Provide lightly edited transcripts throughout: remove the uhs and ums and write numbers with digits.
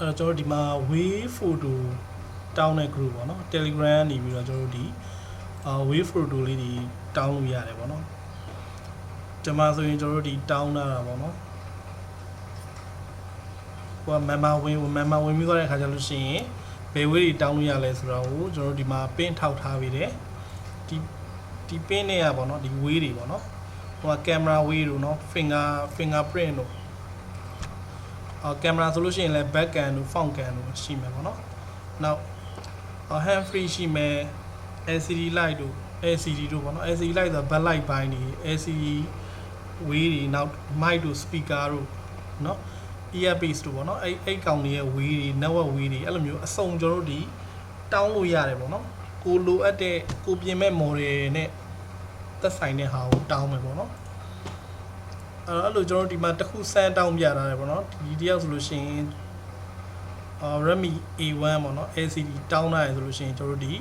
ကျွန်တော်ဒီမှာ wave photo တောင်းတဲ့ group ပေါ့နော် Telegram နေပြီးတော့ကျွန်တော်ဒီwave photo လေးတွေတောင်းလို့ရတယ်ပေါ့နော်ဒီမှာဆိုရင်ကျွန်တော်ဒီတောင်းတာပေါ့နော်ဟို member ဝင်ပြီးသွားတဲ့အခါကျလို့ရှိရင်ဘယ် way တွေတောင်းလို့ရလဲဆိုတော့ကျွန်တော်ဒီမှာ pin ထောက်ထားပြီးတယ်ဒီ pin နဲ့ရပေါ့နော်ဒီ way တွေပေါ့နော်ဟို camera way တို့နော် fingerprint တို့camera ဆိုလို့ရှိရင်လည်း back cam တို့ front cam တို့ရှိမယ်ပေါ့နော်နောက် hand free ရှိမယ် LCD light တို့ LCD တို့ပေါ့နော် LCD light ဆိုတော့ backlight ပိုင်းတွေ LCD way တွေနောက် mic တို့ speaker တို့နော် earpiece တို့ပေါ့နော်အဲ့ကောင်တွေရဲ့ way တွေ network way တွေအဲ့လိုမျိုးအစုံကျွန်တော်တို့ဒီတောင်းလို့ရတယ်ပေါ့နော်ကိုလိုအပ်တဲ့ကိုပြင်မဲ့ model နဲ့သက်ဆိုင်တဲ့ဟာကိုတောင်းမယ်ပေါ့နော်အဲ့လိုကျွန်တော်ဒီမှာတစ်ခုစမ်းတောင်းပြထားတယ်ပေါ့နော်ဒီတယောက်ဆိုလို့ရှိရင် Redmi A1 ပေါ့နော် LCD တောင်းထားရဆိုလို့ရှိရင်ကျွန်တော်တို့ဒီ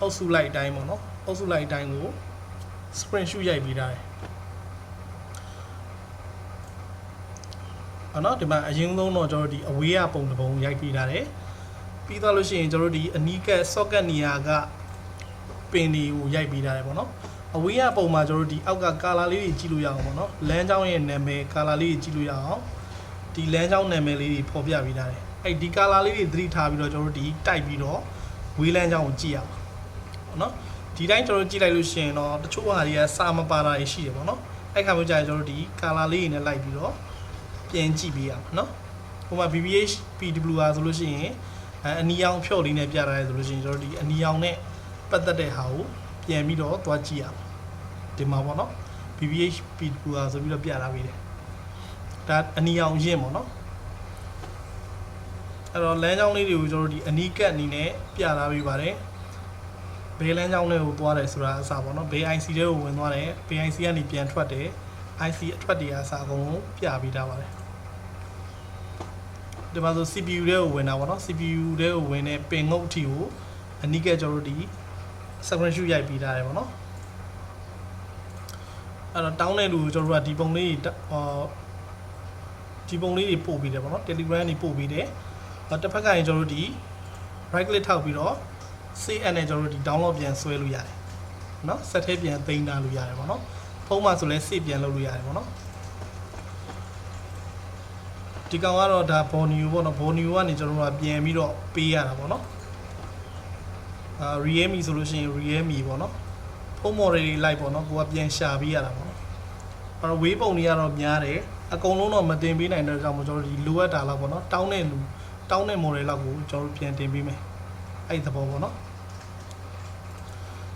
အုပ်စုလိုက်အတိုင်းပေါ့နော်အုပ်စုလိုက်အတိုင်းကို screenshot ရိုက်ပေးထားတယ်နော်ဒီမှာအရင်ဆုံးတော့ကျွန်တော်ဒီအဝေးရပုံတစ်ပုံရိုက်ပေးထားတယ်ပြီးတော့လို့ရှိရင်ကျွန်တော်ဒီအနီးကပ် socket နေရာကပင်တွေကိုရိုက်ပေးထားတယ်ပေါ့နော်အဝေးရပုံမှာကျွန်တော်ဒီအောက်က color လေးတွေကြည့်လို့ရအောင်ပေါ့နော်လမ်းကြောင်းရဲ့နာမည် color လေးတွေကြည့်လို့ရအောင်ဒီလမ်းကြောင်းနာမည်လေးတွေဖော်ပြပေးထားတယ်အဲ့ဒီ color လေးတွေသတိထားပြီးတော့ကျွန်တော်ဒီတိုက်ပြီးတော့ဝေးလမ်းကြောင်းကိုကြည့်ရအောင်ပေါ့နော်ဒီတိုင်းကျွန်တော်ကြည့်လိုက်လို့ရှိရင်တော့တချို့ဟာတွေကစာမပါတာရှိတယ်ပေါ့နော်အဲ့ခါမျိုးကြာကျွန်တော်ဒီ color လေးတွေနဲ့လိုက်ပြီးတော့ပြန်ကြည့်ပေးရအောင်နော်ဟိုမှာ BBH PWR ဆိုလို့ရှိရင်အနီရောင်ဖြော့လေးနဲ့ပြထားရဲဆိုလို့ရှိရင်ကျွန်တော်ဒီအနီရောင်နဲ့ပတ်သက်တဲ့ဟာကိုပြန်ပြီးတော့သွားကြည့်ရအောင်ဒီမှာပေါ့နော် BBH PWR ဆိုပြီးတော့ပြထားပေးတယ်ဒါအနီရောင်ရင့်ပေါ့နော်အဲ့တော့လမ်းကြောင်းလေးတွေကိုကျွန်တော်ဒီအနီးကပ်အနေနဲ့ပြထားပေးပါတယ်ဘယ်လမ်းကြောင်းတွေကိုသွားတယ်ဆိုတာအစားပေါ့နော်ဘယ် IC တွေကိုဝင်သွားတယ်ဘယ် IC ကနေပြန်ထွက်တယ် IC အထွက်တွေအစားအကုန်လုံးပြပေးထားပါတယ်ဒီမှာဆို CPU တွေကိုဝင်တာပေါ့နော် CPU တွေကိုဝင်တဲ့ပင်ငုတ်အထိကိုအနီးကပ်ကျွန်တော်ဒီ screenshot ရိုက်ပေးထားတယ်ပေါ့နော်အဲ့တော့တောင်းတဲ့လူကိုကျွန်တော်တို့ကဒီပုံလေးတွေပို့ပေးတယ်ပေါ့နော် Telegram နေပို့ပေးတယ်တစ်ဖက်ကရင်ကျွန်တော်တို့ဒီ right click ထောက်ပြီးတော့ save as နဲ့ကျွန်တော်တို့ဒီ download ပြန်ဆွဲလို့ရတယ်နော်ဆက်ထဲပြန်သိမ်းထားလို့ရတယ်ပေါ့နော်ဖုန်းမှာဆိုလဲ save ပြန်လုပ်လို့ရတယ်ပေါ့နော်ဒီကောင်ကတော့ဒါ Borneo ပေါ့နော် Borneo ကနေကျွန်တော်တို့ကပြန်ပြီးတော့ပေးရတာပေါ့နော်Realme ဆိုလို့ရှိရင် Realme ပေါ့နော်ဖုန်း model တွေလိုက်ပေါ့နော်ကိုကပြန်ရှာပေးရတာပေါ့နော်အဲ့တော့ way ပုံတွေကတော့များတယ်အကုန်လုံးတော့မတင်ပေးနိုင်တဲ့ကြောင့်ကျွန်တော်တို့ဒီလိုအပ်တာလောက်ပေါ့နော်တောင်းတဲ့ model လောက်ကိုကျွန်တော်တို့ပြန်တင်ပေးမယ်အဲ့ဒီသဘောပေါ့နော်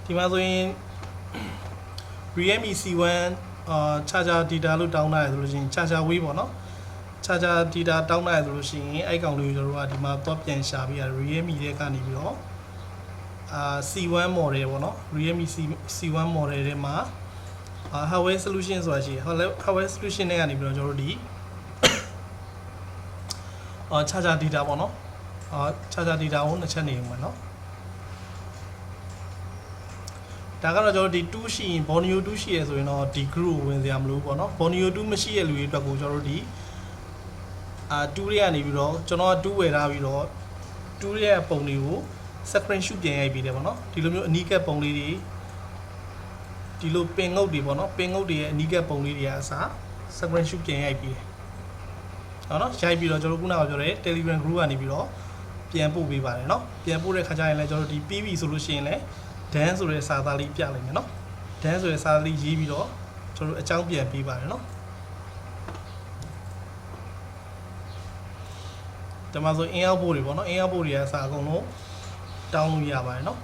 ဒီမှာဆိုရင် Realme C1 charger data လို့တောင်းတာရဆိုလို့ရှိရင် charger way ပေါ့နော် charger data တောင်းတာရဆိုလို့ရှိရင်အဲ့ကောင်လေးကိုကျွန်တော်တို့ကဒီမှာတော့ပြန်ရှာပေးရတယ် Realme တဲ့ကနေပြီးတော့C1 model ပေါ့နော် Realme C1 model ထဲမှာhardware solution ဆိုတာရှိတယ် hardware solution နဲ့ကနေပြီးတော့ကျွန်တော်တို့ဒီcharger data ပေါ့နော်charger data ကိုနှစ်ချက်နေဦးမယ်နော်ဒါကတော့ကျွန်တော်ဒီ2ရှိရင် Borneo 2ရှိရဆိုရင်တော့ဒီ group ကိုဝင်စရာမလိုဘူးပေါ့နော် Borneo 2မရှိတဲ့လူတွေအတွက်ကိုကျွန်တော်တို့ဒီ2တွေကနေပြီးတော့ကျွန်တော်2ဝယ်ထားပြီးတော့2ရဲ့ပုံတွေကို screenshot ပြန်ရိုက်ပြီးတယ်ပေါ့နော်ဒီလိုမျိုးအနီးကပ်ပုံလေးတွေဒီလိုပင်ငုတ်တွေပေါ့နော်ပင်ငုတ်တွေရဲ့အနီးကပ်ပုံလေးတွေကအစား screenshot ပြန်ရိုက်ပြီးတယ်ဟုတ်နော်ရိုက်ပြီးတော့ကျွန်တော်ခုနကပြောတဲ့ Telegram group ကနေပြီးတော့ပြန်ပို့ပေးပါတယ်နော်ပြန်ပို့တဲ့ခါကျရင်လည်းကျွန်တော်ဒီ PV ဆိုလို့ရှိရင်လည်း dance ဆိုတဲ့စာသားလေးပြလိုက်မယ်နော် dance ဆိုတဲ့စာသားလေးရေးပြီးတော့ကျွန်တော်အကြောင်းပြန်ပေးပါတယ်နော်ဒီမှာဆို in out ပို့တွေပေါ့နော် in out ပို့တွေကအစားအကုန်လုံးတောင်းလို့ရပါတယ်နော်